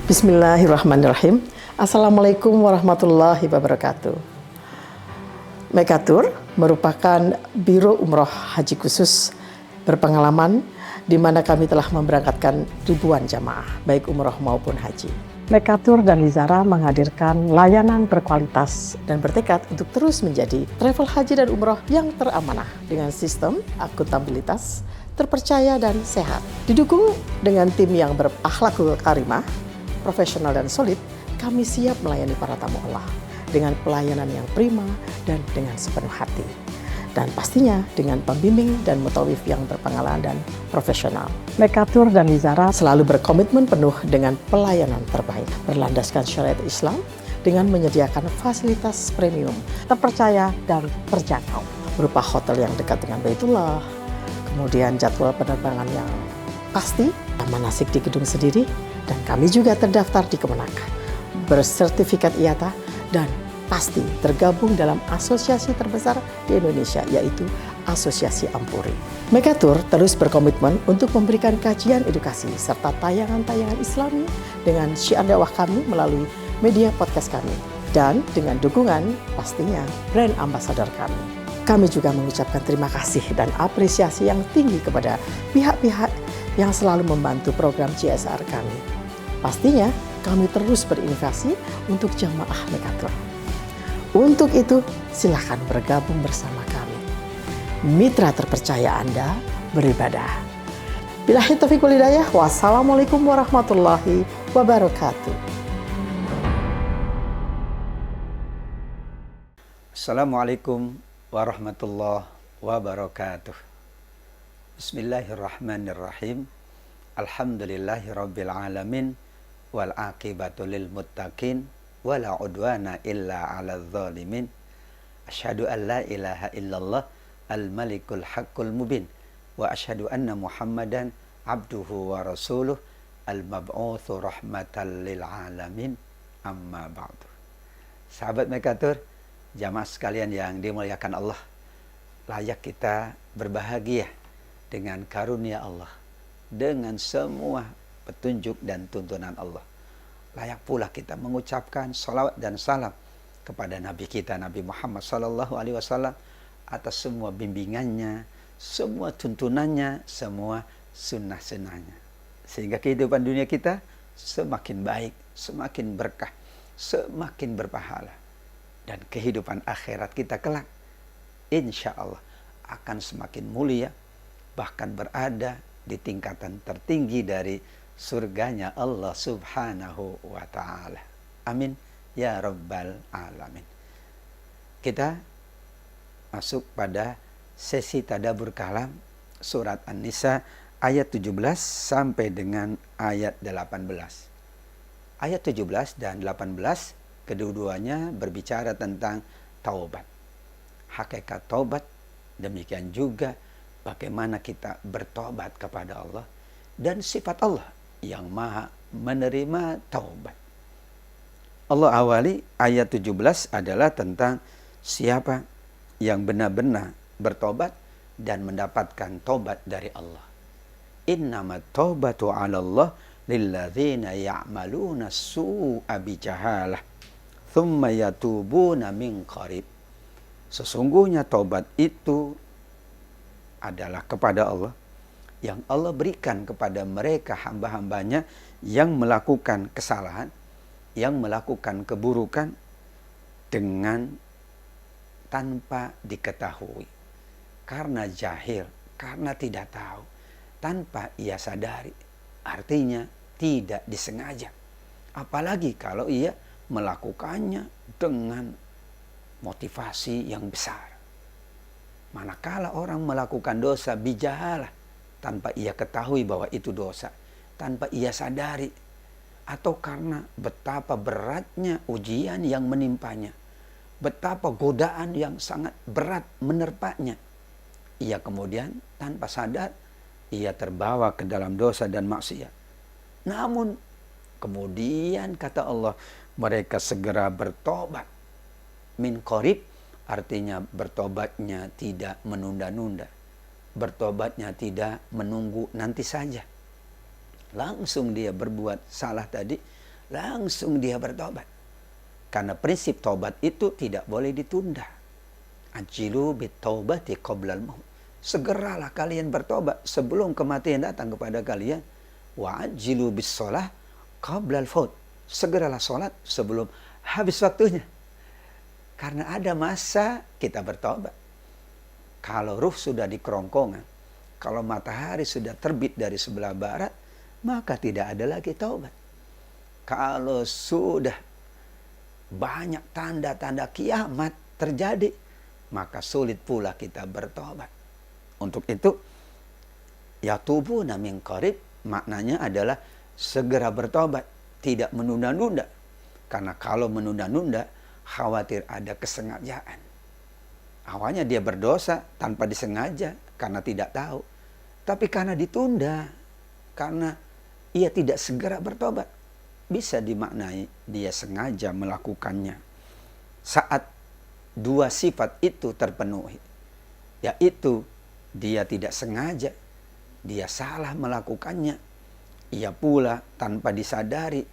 Bismillahirrahmanirrahim. Assalamualaikum warahmatullahi wabarakatuh. Mekatur merupakan Biro Umroh Haji Khusus berpengalaman di mana kami telah memberangkatkan ribuan jamaah, baik umroh maupun haji. Mekatur dan Lizara menghadirkan layanan berkualitas dan bertekad untuk terus menjadi travel haji dan umroh yang teramanah dengan sistem akuntabilitas, terpercaya dan sehat. Didukung dengan tim yang berakhlakul karimah, profesional dan solid, kami siap melayani para tamu Allah dengan pelayanan yang prima dan dengan sepenuh hati. Dan pastinya dengan pembimbing dan mutawif yang berpengalaman dan profesional. Mekatur dan Lizara selalu berkomitmen penuh dengan pelayanan terbaik, berlandaskan syariat Islam dengan menyediakan fasilitas premium, terpercaya dan terjangkau, berupa hotel yang dekat dengan Baitullah, kemudian jadwal penerbangan yang pasti, manasik di gedung sendiri, dan kami juga terdaftar di Kemenak, bersertifikat IATA, dan pasti tergabung dalam asosiasi terbesar di Indonesia, yaitu Asosiasi Ampuri. Mekatur terus berkomitmen untuk memberikan kajian edukasi serta tayangan-tayangan Islami dengan syiar dakwah kami melalui media podcast kami, dan dengan dukungan pastinya brand ambassador kami. Kami juga mengucapkan terima kasih dan apresiasi yang tinggi kepada pihak-pihak yang selalu membantu program CSR kami. Pastinya kami terus berinovasi untuk jamaah Mekatur. Untuk itu, silakan bergabung bersama kami. Mitra terpercaya Anda beribadah. Billahi taufiq wal hidayah. Wassalamualaikum warahmatullahi wabarakatuh. Assalamualaikum warahmatullahi wabarakatuh. Bismillahirrahmanirrahim. Alhamdulillahirabbil alamin wal aqibatu lil muttaqin wala udwana illa 'alal zalimin. Asyhadu an la ilaha illallah al malikul haqqul mubin wa asyhadu anna Muhammadan abduhu wa rasuluh al mab'utsu rahmatan lil alamin. Amma ba'du. Sahabat Mekatur, jamaah sekalian yang dimuliakan Allah, layak kita berbahagia dengan karunia Allah, dengan semua petunjuk dan tuntunan Allah. Layak pula kita mengucapkan salawat dan salam kepada Nabi kita, Nabi Muhammad SAW, atas semua bimbingannya, semua tuntunannya, semua sunnah-sunnahnya. Sehingga kehidupan dunia kita semakin baik, semakin berkah, semakin berpahala. Dan kehidupan akhirat kita kelak, insya Allah akan semakin mulia, bahkan berada di tingkatan tertinggi dari surganya Allah Subhanahu wa ta'ala. Amin ya rabbal alamin. Kita masuk pada sesi tadabbur kalam surat An-Nisa ayat 17 sampai dengan ayat 18. Ayat 17 dan 18 kedua-duanya berbicara tentang taubat. Hakikat taubat, demikian juga bagaimana kita bertobat kepada Allah dan sifat Allah yang maha menerima taubat. Allah awali ayat 17 adalah tentang siapa yang benar-benar bertobat dan mendapatkan taubat dari Allah. Innamat taubatu 'ala Allah lilladzina ya'maluna su'a bijahalah thumma yatubuna min qarib. Sesungguhnya taubat itu adalah kepada Allah, yang Allah berikan kepada mereka hamba-hambanya yang melakukan kesalahan, yang melakukan keburukan dengan tanpa diketahui, karena jahil, karena tidak tahu, tanpa ia sadari, artinya tidak disengaja. Apalagi kalau ia melakukannya dengan motivasi yang besar. Manakala orang melakukan dosa bijahalah, tanpa ia ketahui bahwa itu dosa, tanpa ia sadari, atau karena betapa beratnya ujian yang menimpanya, betapa godaan yang sangat berat menerpanya, ia kemudian tanpa sadar, ia terbawa ke dalam dosa dan maksiat. Namun kemudian kata Allah, mereka segera bertobat. Min qarib artinya bertobatnya tidak menunda-nunda, bertobatnya tidak menunggu nanti saja. Langsung dia berbuat salah tadi, langsung dia bertobat. Karena prinsip tobat itu tidak boleh ditunda. Ajilu bitaubati qoblal maut. Segeralah kalian bertobat sebelum kematian datang kepada kalian. Wa ajilu bis shalah qoblal faut. Segeralah sholat sebelum habis waktunya. Karena ada masa kita bertobat. Kalau ruh sudah di kerongkongan, kalau matahari sudah terbit dari sebelah barat, maka tidak ada lagi taubat. Kalau sudah banyak tanda-tanda kiamat terjadi, maka sulit pula kita bertobat. Untuk itu, yatubuna min qarib maknanya adalah segera bertobat, tidak menunda-nunda. Karena kalau menunda-nunda, khawatir ada kesengajaan. Awalnya dia berdosa tanpa disengaja karena tidak tahu. Tapi karena ditunda, karena ia tidak segera bertobat, bisa dimaknai dia sengaja melakukannya. Saat dua sifat itu terpenuhi, yaitu dia tidak sengaja, dia salah melakukannya, ia pula tanpa disadari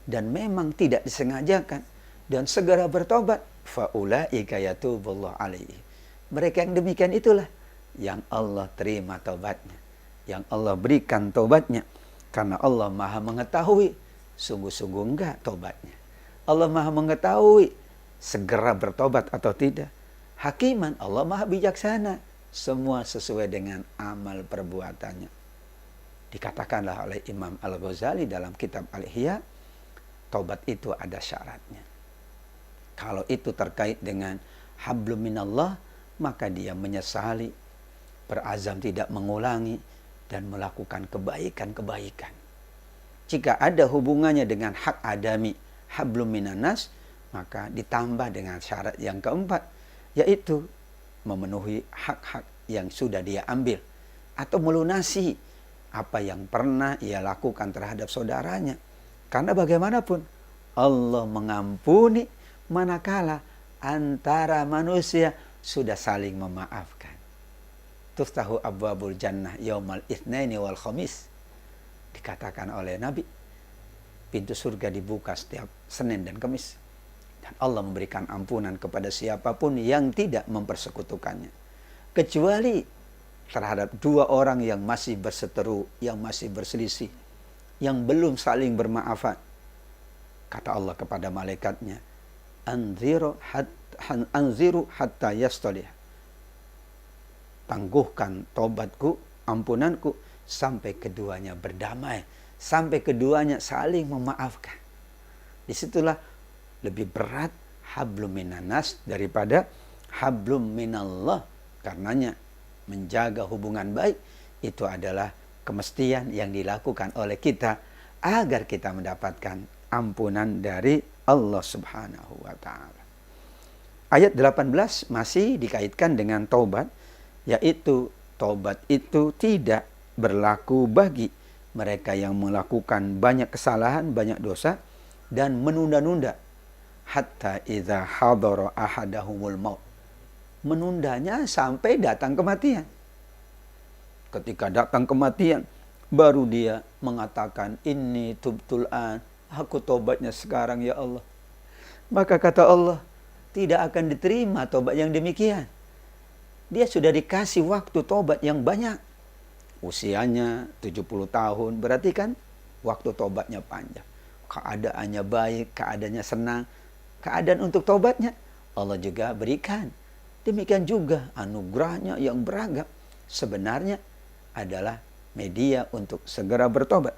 dan memang tidak disengajakan dan segera bertobat, faulaika yatubullah alaihi. Mereka yang demikian itulah yang Allah terima taubatnya, yang Allah berikan taubatnya, karena Allah Maha mengetahui sungguh-sungguh enggak taubatnya. Allah Maha mengetahui segera bertobat atau tidak. Hakiman, Allah Maha bijaksana, semua sesuai dengan amal perbuatannya. Dikatakanlah oleh Imam Al-Ghazali dalam kitab Al-Ihya, taubat itu ada syaratnya. Kalau itu terkait dengan hablum minallah, maka dia menyesali, berazam tidak mengulangi, dan melakukan kebaikan-kebaikan. Jika ada hubungannya dengan hak adami, hablum minanas, maka ditambah dengan syarat yang keempat, yaitu memenuhi hak-hak yang sudah dia ambil, atau melunasi apa yang pernah ia lakukan terhadap saudaranya. Karena bagaimanapun, Allah mengampuni manakala antara manusia sudah saling memaafkan. Tuftahu abwabul jannah yaumal itsnaini wal khamis. Dikatakan oleh Nabi, pintu surga dibuka setiap Senin dan Kamis. Dan Allah memberikan ampunan kepada siapapun yang tidak mempersekutukannya. Kecuali terhadap dua orang yang masih berseteru, yang masih berselisih, yang belum saling bermaafan. Kata Allah kepada malaikatnya, anziru hatta yastalih. Tangguhkan tobatku, ampunanku, sampai keduanya berdamai, sampai keduanya saling memaafkan. Disitulah lebih berat hablum minanas daripada hablum minallah. Karenanya menjaga hubungan baik itu adalah kemestian yang dilakukan oleh kita agar kita mendapatkan ampunan dari Allah Subhanahu wa ta'ala. Ayat 18 masih dikaitkan dengan taubat, yaitu taubat itu tidak berlaku bagi mereka yang melakukan banyak kesalahan, banyak dosa, dan menunda-nunda. Hatta idza hadara ahadahumul maut. Menundanya sampai datang kematian. Ketika datang kematian, baru dia mengatakan, inni tubtul an, aku tobatnya sekarang ya Allah. Maka kata Allah, tidak akan diterima tobat yang demikian. Dia sudah dikasih waktu tobat yang banyak. Usianya 70 tahun, berarti kan waktu tobatnya panjang. Keadaannya baik, keadaannya senang. Keadaan untuk tobatnya Allah juga berikan. Demikian juga anugerahnya yang beragam sebenarnya adalah media untuk segera bertobat.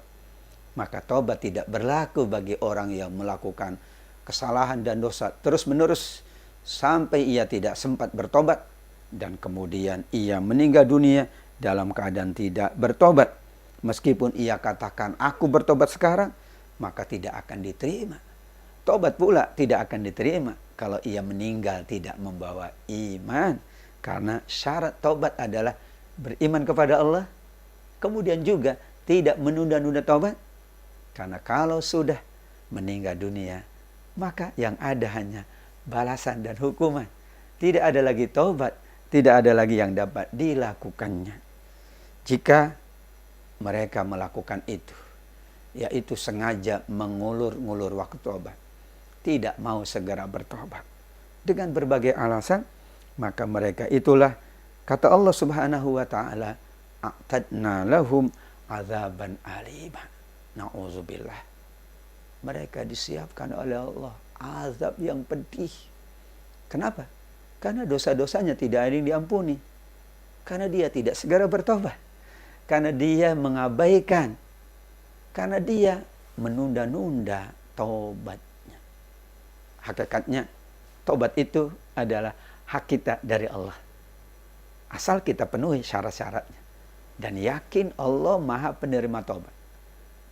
Maka tobat tidak berlaku bagi orang yang melakukan kesalahan dan dosa terus-menerus sampai ia tidak sempat bertobat dan kemudian ia meninggal dunia dalam keadaan tidak bertobat. Meskipun ia katakan aku bertobat sekarang, maka tidak akan diterima. Tobat pula tidak akan diterima kalau ia meninggal tidak membawa iman. Karena syarat tobat adalah beriman kepada Allah, kemudian juga tidak menunda-nunda tobat. Karena kalau sudah meninggal dunia, maka yang ada hanya balasan dan hukuman. Tidak ada lagi taubat, tidak ada lagi yang dapat dilakukannya. Jika mereka melakukan itu, yaitu sengaja mengulur-ngulur waktu tobat, tidak mau segera bertobat dengan berbagai alasan, maka mereka itulah kata Allah Subhanahu wa taala, a'tadna lahum azaban alima. Nauzubillah. Mereka disiapkan oleh Allah azab yang pedih. Kenapa? Karena dosa-dosanya tidak ada yang diampuni. Karena dia tidak segera bertobat. Karena dia mengabaikan. Karena dia menunda-nunda taubatnya. Hakikatnya, taubat itu adalah hak kita dari Allah. Asal kita penuhi syarat-syaratnya. Dan yakin Allah Maha penerima taubat.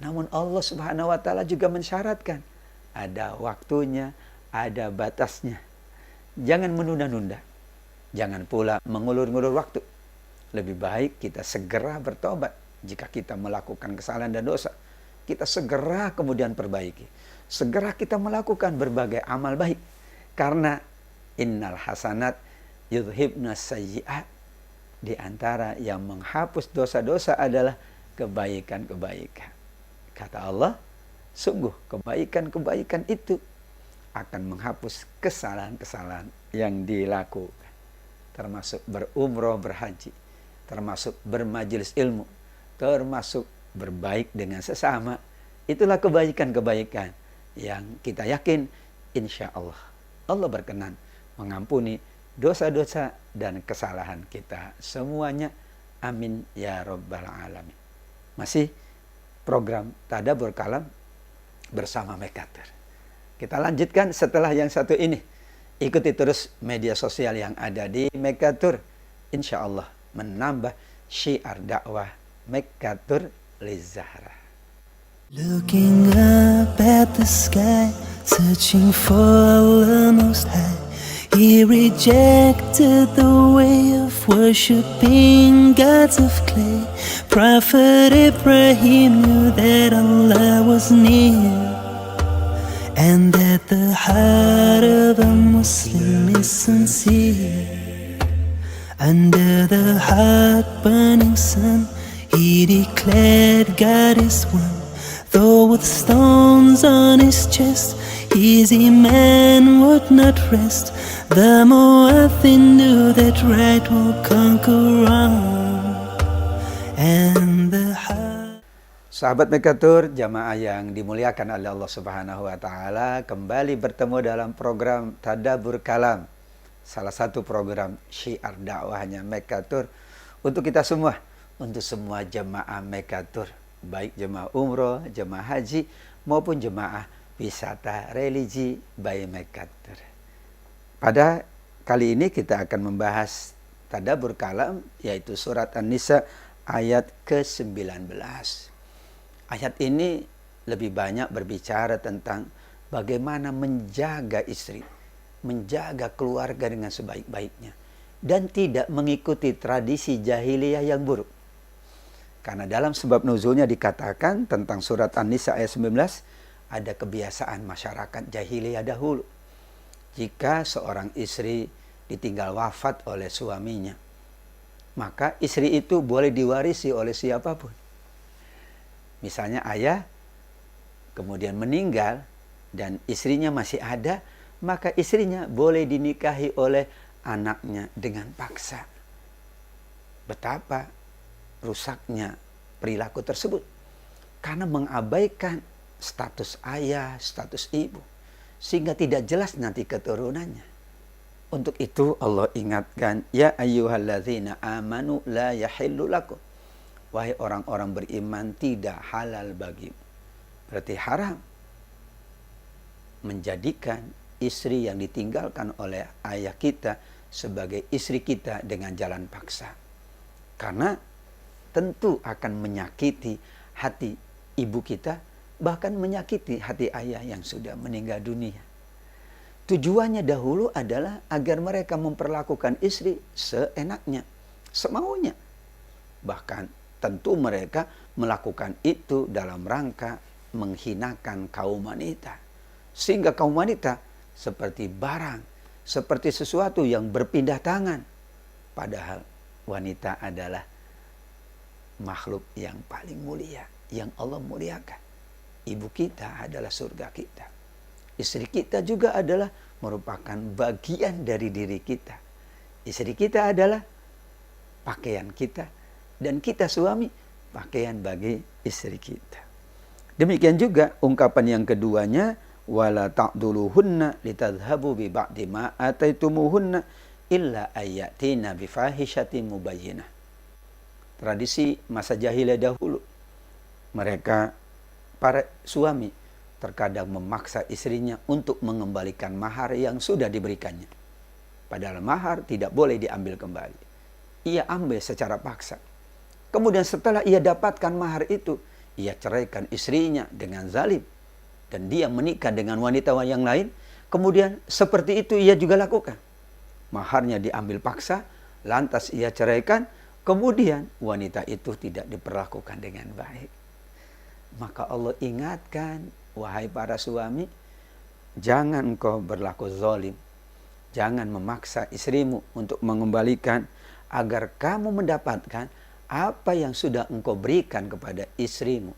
Namun Allah Subhanahu wa taala juga mensyaratkan. Ada waktunya, ada batasnya. Jangan menunda-nunda. Jangan pula mengulur-ngulur waktu. Lebih baik kita segera bertobat. Jika kita melakukan kesalahan dan dosa, kita segera kemudian perbaiki. Segera kita melakukan berbagai amal baik. Karena innal hasanat yudhibnas sayyi'at. Di antara yang menghapus dosa-dosa adalah kebaikan-kebaikan. Kata Allah, sungguh kebaikan-kebaikan itu akan menghapus kesalahan-kesalahan yang dilakukan. Termasuk berumroh, berhaji. Termasuk bermajelis ilmu. Termasuk berbaik dengan sesama. Itulah kebaikan-kebaikan yang kita yakin insya Allah berkenan mengampuni dosa-dosa dan kesalahan kita semuanya. Amin ya rabbal alamin. Masih program Tadabbur Kalam bersama Mekatur. Kita lanjutkan setelah yang satu ini. Ikuti terus media sosial yang ada di Mekatur. Insya Allah menambah syiar dakwah Mekatur Lizahra. Looking up at the sky, searching for Allah Most High. He rejected the way of worshipping gods of clay. Prophet Ibrahim knew that Allah was near, and that the heart of a Muslim is sincere. Under the hot-burning sun, he declared God is one. Though with stones on his chest, his iman would not rest. The mu'adhin knew that right will conquer wrong, and the heart. Sahabat Mekatur, jamaah yang dimuliakan oleh Allah Subhanahu wa taala, kembali bertemu dalam program Tadabbur Kalam. Salah satu program syiar dakwahnya Mekatur untuk kita semua, untuk semua jamaah Mekatur, baik jemaah umroh, jemaah haji, maupun jemaah wisata religi by Mekatur. Pada kali ini kita akan membahas Tadabbur Kalam, yaitu surat An-Nisa ayat ke-19. Ayat ini lebih banyak berbicara tentang bagaimana menjaga istri, menjaga keluarga dengan sebaik-baiknya, dan tidak mengikuti tradisi jahiliyah yang buruk. Karena dalam sebab nuzulnya dikatakan tentang surat An-Nisa ayat 19, ada kebiasaan masyarakat jahiliyah dahulu. Jika seorang istri ditinggal wafat oleh suaminya, maka istri itu boleh diwarisi oleh siapapun. Misalnya ayah kemudian meninggal dan istrinya masih ada, maka istrinya boleh dinikahi oleh anaknya dengan paksa. Betapa rusaknya perilaku tersebut, karena mengabaikan status ayah, status ibu, sehingga tidak jelas nanti keturunannya. Untuk itu Allah ingatkan, ya ayyuhalladzina amanu la yahillu lakum. Wahai orang-orang beriman, tidak halal bagimu. Berarti haram menjadikan istri yang ditinggalkan oleh ayah kita sebagai istri kita dengan jalan paksa. Karena tentu akan menyakiti hati ibu kita, bahkan menyakiti hati ayah yang sudah meninggal dunia. Tujuannya dahulu adalah agar mereka memperlakukan istri seenaknya, semaunya. Bahkan tentu mereka melakukan itu dalam rangka menghinakan kaum wanita. Sehingga kaum wanita seperti barang, seperti sesuatu yang berpindah tangan. Padahal wanita adalah makhluk yang paling mulia, yang Allah muliakan. ibu kita adalah surga kita. Istri kita juga adalah merupakan bagian dari diri kita. Istri kita adalah pakaian kita, dan kita suami pakaian bagi istri kita. Demikian juga ungkapan yang keduanya, wala ta'duluhunna litadhhabu bi ba'di ma ataitumuhunna illa ayatina bi fahishatin mubayyinah. Tradisi masa jahiliyah dahulu, mereka para suami terkadang memaksa istrinya untuk mengembalikan mahar yang sudah diberikannya. Padahal mahar tidak boleh diambil kembali. Ia ambil secara paksa. Kemudian setelah ia dapatkan mahar itu, ia ceraikan istrinya dengan zalim. Dan dia menikah dengan wanita yang lain. Kemudian seperti itu ia juga lakukan. Maharnya diambil paksa, lantas ia ceraikan. Kemudian wanita itu tidak diperlakukan dengan baik. Maka Allah ingatkan, wahai para suami, jangan engkau berlaku zalim. Jangan memaksa istrimu untuk mengembalikan agar kamu mendapatkan apa yang sudah engkau berikan kepada istrimu.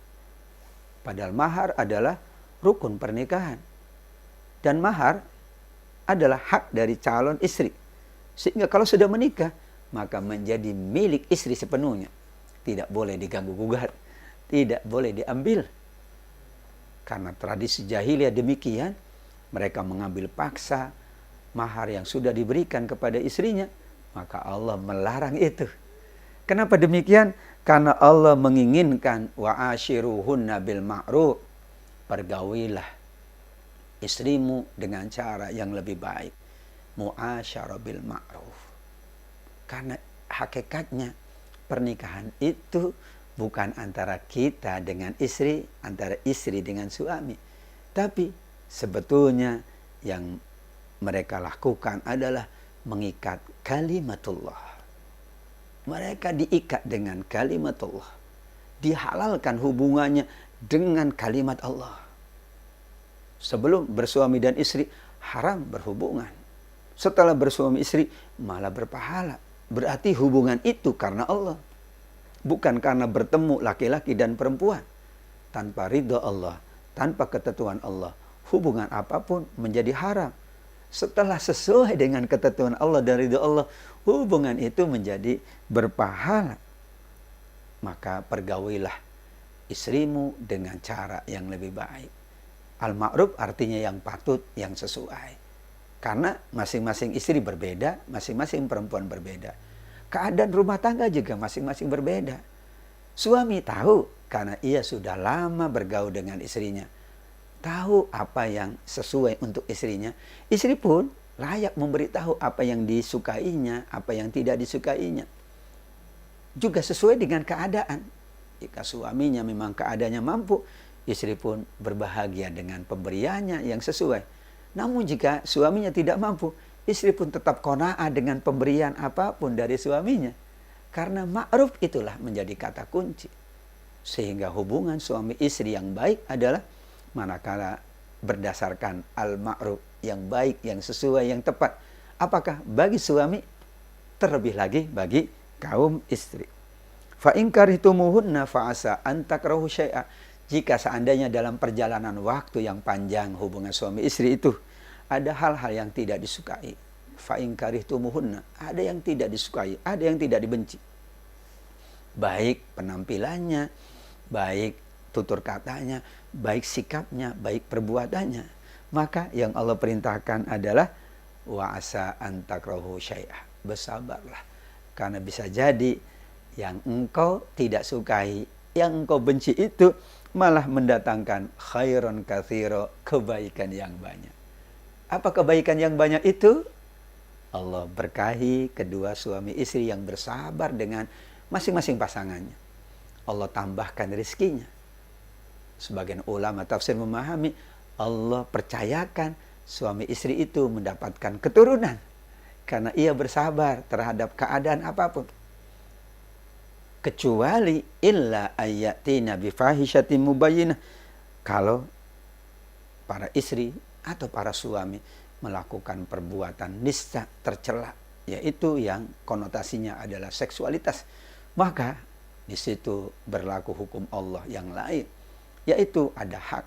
Padahal mahar adalah rukun pernikahan. Dan mahar adalah hak dari calon istri. Sehingga kalau sudah menikah, maka menjadi milik istri sepenuhnya. Tidak boleh diganggu-gugat, tidak boleh diambil. Karena tradisi jahiliyah demikian, mereka mengambil paksa mahar yang sudah diberikan kepada istrinya, maka Allah melarang itu. Kenapa demikian? Karena Allah menginginkan wa'ashiruhunna bil ma'ruf. Pergaulilah istrimu dengan cara yang lebih baik. Mu'asyarah bil ma'ruf. Karena hakikatnya pernikahan itu bukan antara kita dengan istri, antara istri dengan suami. Tapi sebetulnya yang mereka lakukan adalah mengikat kalimatullah. Mereka diikat dengan kalimatullah. Dihalalkan hubungannya dengan kalimat Allah. Sebelum bersuami dan istri, haram berhubungan. Setelah bersuami istri, malah berpahala. Berarti hubungan itu karena Allah. Bukan karena bertemu laki-laki dan perempuan. Tanpa ridha Allah, tanpa ketentuan Allah, hubungan apapun menjadi haram. Setelah sesuai dengan ketentuan Allah dan ridha Allah, hubungan itu menjadi berpahala. Maka pergaulilah istrimu dengan cara yang lebih baik. Al-ma'ruf artinya yang patut, yang sesuai. Karena masing-masing istri berbeda, masing-masing perempuan berbeda. Keadaan rumah tangga juga masing-masing berbeda. Suami tahu karena ia sudah lama bergaul dengan istrinya. Tahu apa yang sesuai untuk istrinya. Istri pun layak memberitahu apa yang disukainya, apa yang tidak disukainya. Juga sesuai dengan keadaan. Jika suaminya memang keadaannya mampu, istri pun berbahagia dengan pemberiannya yang sesuai. Namun jika suaminya tidak mampu, istri pun tetap qanaah dengan pemberian apapun dari suaminya. Karena ma'ruf itulah menjadi kata kunci. Sehingga hubungan suami istri yang baik adalah manakala berdasarkan al-ma'ruf, yang baik, yang sesuai, yang tepat. Apakah bagi suami, terlebih lagi bagi kaum istri. Fa in karihtumuhunna fa asa an takrahu syai'a. Jika seandainya dalam perjalanan waktu yang panjang hubungan suami istri itu ada hal-hal yang tidak disukai. Fa in karihtumuhunna, ada yang tidak disukai, ada yang tidak dibenci. Baik penampilannya, baik tutur katanya, baik sikapnya, baik perbuatannya. Maka yang Allah perintahkan adalah wa asa an takrahu syai'a. Bersabarlah. Karena bisa jadi yang engkau tidak sukai, yang engkau benci itu malah mendatangkan khairan katsira, kebaikan yang banyak. Apa kebaikan yang banyak itu? Allah berkahi kedua suami istri yang bersabar dengan masing-masing pasangannya. Allah tambahkan rezekinya. Sebagian ulama tafsir memahami Allah percayakan suami istri itu mendapatkan keturunan karena ia bersabar terhadap keadaan apapun. Kecuali illa ayatina bifahishatin mubayyinah, kalau para istri atau para suami melakukan perbuatan nista tercela, yaitu yang konotasinya adalah seksualitas, maka di situ berlaku hukum Allah yang lain. yaitu ada hak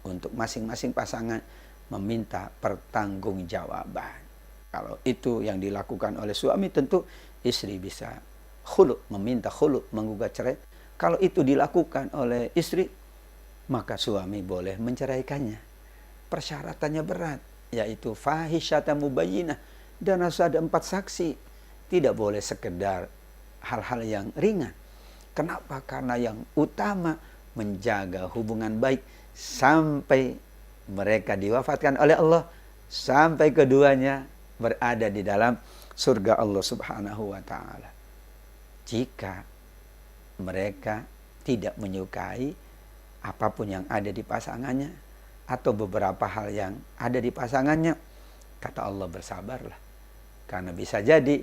untuk masing-masing pasangan meminta pertanggungjawaban. Kalau itu yang dilakukan oleh suami, tentu istri bisa khulu, meminta khulu, menggugat cerai. Kalau itu dilakukan oleh istri, maka suami boleh menceraikannya. Persyaratannya berat, yaitu fahisyatan mubayyinah, dan harus ada 4 saksi. Tidak boleh sekedar hal-hal yang ringan. Kenapa? Karena yang utama menjaga hubungan baik sampai mereka diwafatkan oleh Allah, sampai keduanya berada di dalam surga Allah Subhanahu wa ta'ala. Jika mereka tidak menyukai apapun yang ada di pasangannya, atau beberapa hal yang ada di pasangannya, kata Allah, bersabarlah. Karena bisa jadi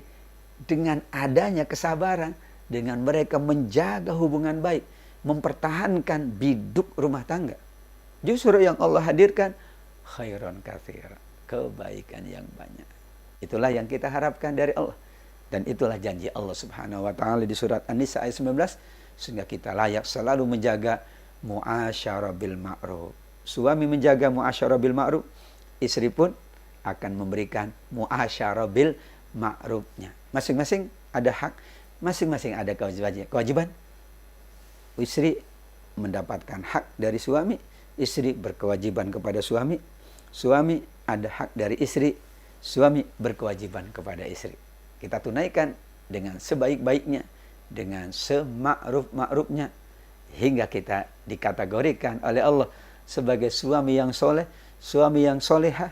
dengan adanya kesabaran, dengan mereka menjaga hubungan baik, mempertahankan biduk rumah tangga, justru yang Allah hadirkan khairon katsira, kebaikan yang banyak. Itulah yang kita harapkan dari Allah. Dan itulah janji Allah Subhanahu wa ta'ala di surat An-Nisa ayat 19, sehingga kita layak selalu menjaga muasyarah bil ma'ruf. Suami menjaga muasyarah bil ma'ruf, istri pun akan memberikan muasyarah bil ma'rufnya. Masing-masing ada hak, masing-masing ada kewajiban. Istri mendapatkan hak dari suami, istri berkewajiban kepada suami. Suami ada hak dari istri, suami berkewajiban kepada istri. Kita tunaikan dengan sebaik-baiknya, dengan sema'ruf-ma'rufnya, hingga kita dikategorikan oleh Allah sebagai suami yang soleh, suami yang solehah,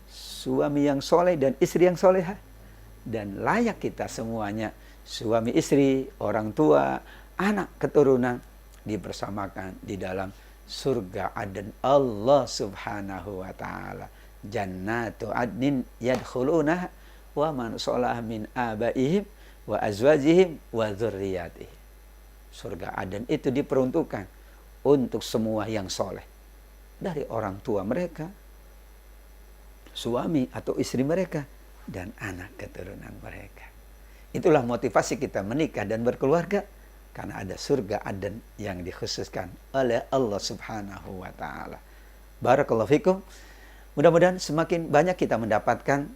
suami yang soleh dan istri yang solehah. Dan layak kita semuanya, suami istri, orang tua, anak keturunan, dibersamakan di dalam surga Aden Allah Subhanahu wa ta'ala. Jannatu adnin yadkhulunaha wa man sholaha min abaihim wa azwajihim wa dzurriyyatihim. Surga Aden itu diperuntukkan untuk semua yang soleh, dari orang tua mereka, suami atau istri mereka, dan anak keturunan mereka. Itulah motivasi kita menikah dan berkeluarga, karena ada surga Aden yang dikhususkan oleh Allah Subhanahu wa ta'ala. Barakallahu fikum. Mudah-mudahan semakin banyak kita mendapatkan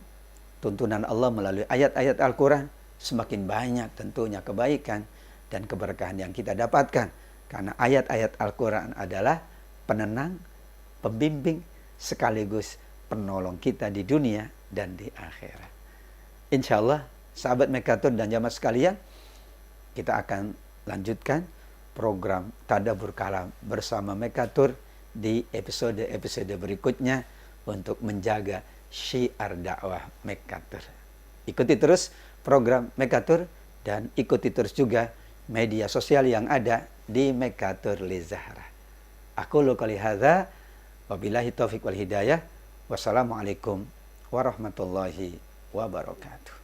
tuntunan Allah melalui ayat-ayat Al-Quran, semakin banyak tentunya kebaikan dan keberkahan yang kita dapatkan. Karena ayat-ayat Al-Quran adalah penenang, pembimbing, sekaligus penolong kita di dunia dan di akhirat. Insya Allah, sahabat Mekatur dan jamaah sekalian, kita akan lanjutkan program Tadabbur Kalam bersama Mekatur di episode-episode berikutnya untuk menjaga syiar dakwah Mekatur. Ikuti terus program Mekatur dan ikuti terus juga media sosial yang ada di Mekatur Lizahra. Aqulu qouli hadza wabillahi taufiq wal hidayah. Wassalamualaikum warahmatullahi wabarakatuh.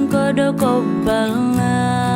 Qad qabbalna